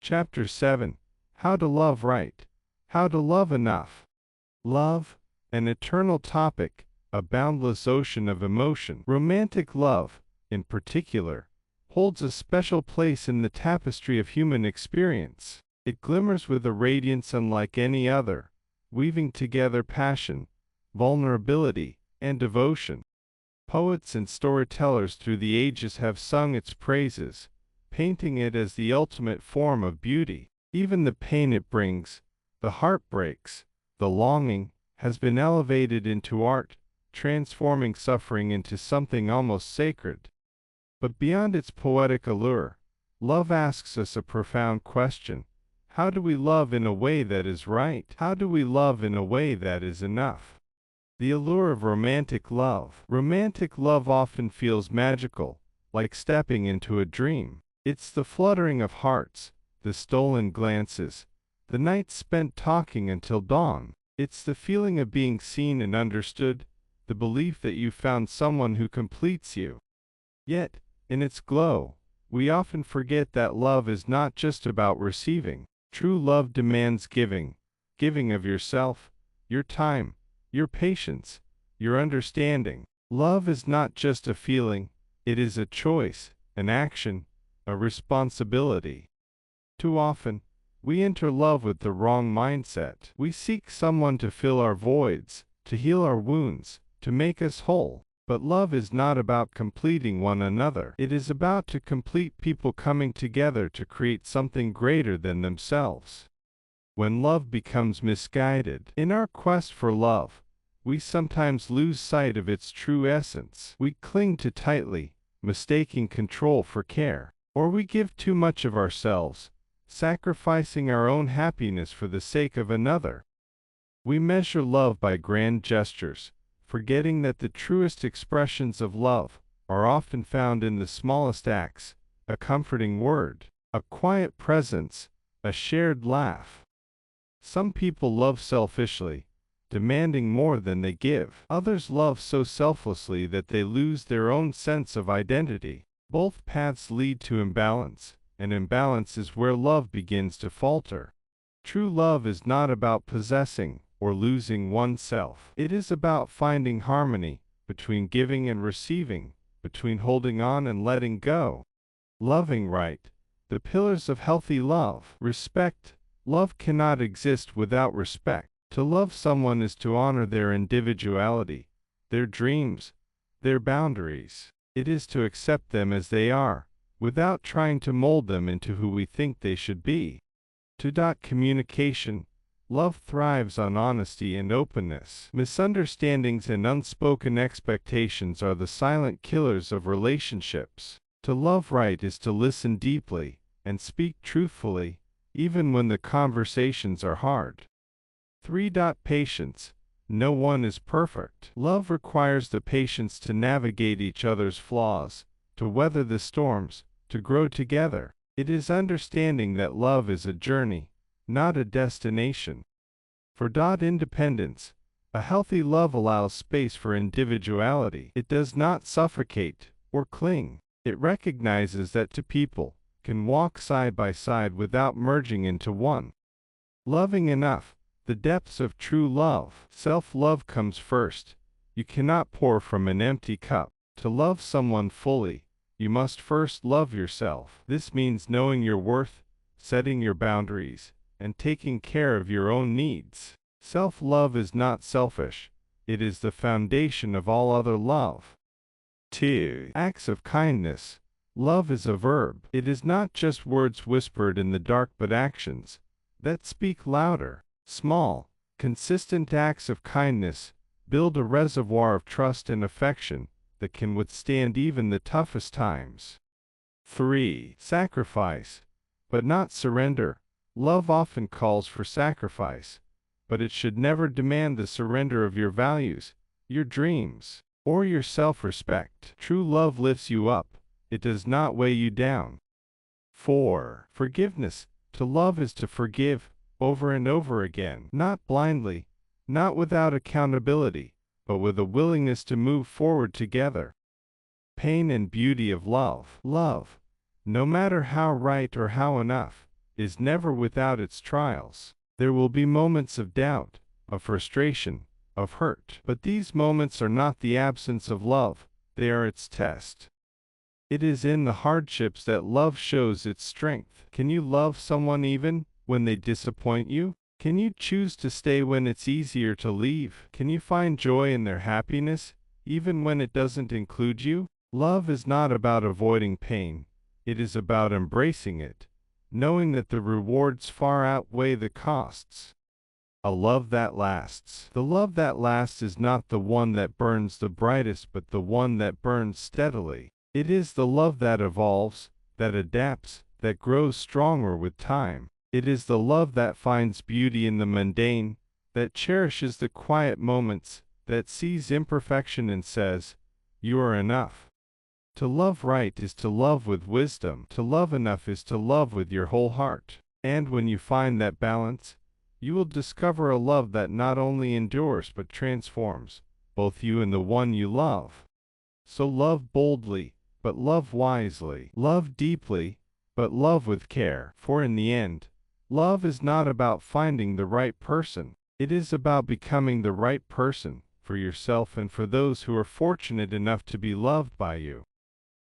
Chapter 7. How to Love Right. How to Love Enough. Love, an eternal topic, a boundless ocean of emotion. Romantic love, in particular, holds a special place in the tapestry of human experience. It glimmers with a radiance unlike any other, weaving together passion, vulnerability, and devotion. Poets and storytellers through the ages have sung its praises, painting it as the ultimate form of beauty. Even the pain it brings, the heartbreaks, the longing, has been elevated into art, transforming suffering into something almost sacred. But beyond its poetic allure, love asks us a profound question. How do we love in a way that is right? How do we love in a way that is enough? The allure of romantic love. Romantic love often feels magical, like stepping into a dream. It's the fluttering of hearts, the stolen glances, the nights spent talking until dawn. It's the feeling of being seen and understood, the belief that you found someone who completes you. Yet, in its glow, we often forget that love is not just about receiving. True love demands giving, giving of yourself, your time, your patience, your understanding. Love is not just a feeling, it is a choice, an action, a responsibility. Too often, we enter love with the wrong mindset. We seek someone to fill our voids, to heal our wounds, to make us whole. But love is not about completing one another. It is about to complete people coming together to create something greater than themselves. When love becomes misguided, in our quest for love, we sometimes lose sight of its true essence. We cling too tightly, mistaking control for care. Or we give too much of ourselves, sacrificing our own happiness for the sake of another. We measure love by grand gestures, forgetting that the truest expressions of love are often found in the smallest acts, a comforting word, a quiet presence, a shared laugh. Some people love selfishly, demanding more than they give. Others love so selflessly that they lose their own sense of identity. Both paths lead to imbalance, and imbalance is where love begins to falter. True love is not about possessing or losing oneself. It is about finding harmony between giving and receiving, between holding on and letting go. Loving right. The pillars of healthy love. Respect. Love cannot exist without respect. To love someone is to honor their individuality, their dreams, their boundaries. It is to accept them as they are, without trying to mold them into who we think they should be. Communication. Love thrives on honesty and openness. Misunderstandings and unspoken expectations are the silent killers of relationships. To love right is to listen deeply and speak truthfully, even when the conversations are hard. Patience. No one is perfect. Love requires the patience to navigate each other's flaws, to weather the storms, to grow together. It is understanding that love is a journey, not a destination. Independence. A healthy love allows space for individuality. It does not suffocate or cling. It recognizes that two people can walk side by side without merging into one. Loving enough. The depths of true love. Self-love comes first. You cannot pour from an empty cup. To love someone fully, you must first love yourself. This means knowing your worth, setting your boundaries, and taking care of your own needs. Self-love is not selfish. It is the foundation of all other love. 2. Acts of kindness. Love is a verb. It is not just words whispered in the dark but actions that speak louder. Small, consistent acts of kindness build a reservoir of trust and affection that can withstand even the toughest times. 3. Sacrifice, but not surrender. Love often calls for sacrifice, but it should never demand the surrender of your values, your dreams, or your self-respect. True love lifts you up. It does not weigh you down. 4. Forgiveness. To love is to forgive, over and over again. Not blindly, not without accountability, but with a willingness to move forward together. Pain and beauty of love. Love, no matter how right or how enough, is never without its trials. There will be moments of doubt, of frustration, of hurt. But these moments are not the absence of love, they are its test. It is in the hardships that love shows its strength. Can you love someone even when they disappoint you? Can you choose to stay when it's easier to leave? Can you find joy in their happiness, even when it doesn't include you? Love is not about avoiding pain, it is about embracing it, knowing that the rewards far outweigh the costs. A love that lasts. The love that lasts is not the one that burns the brightest, but the one that burns steadily. It is the love that evolves, that adapts, that grows stronger with time. It is the love that finds beauty in the mundane, that cherishes the quiet moments, that sees imperfection and says, "You are enough." To love right is to love with wisdom. To love enough is to love with your whole heart. And when you find that balance, you will discover a love that not only endures but transforms, both you and the one you love. So love boldly, but love wisely. Love deeply, but love with care. For in the end, love is not about finding the right person. It is about becoming the right person for yourself and for those who are fortunate enough to be loved by you.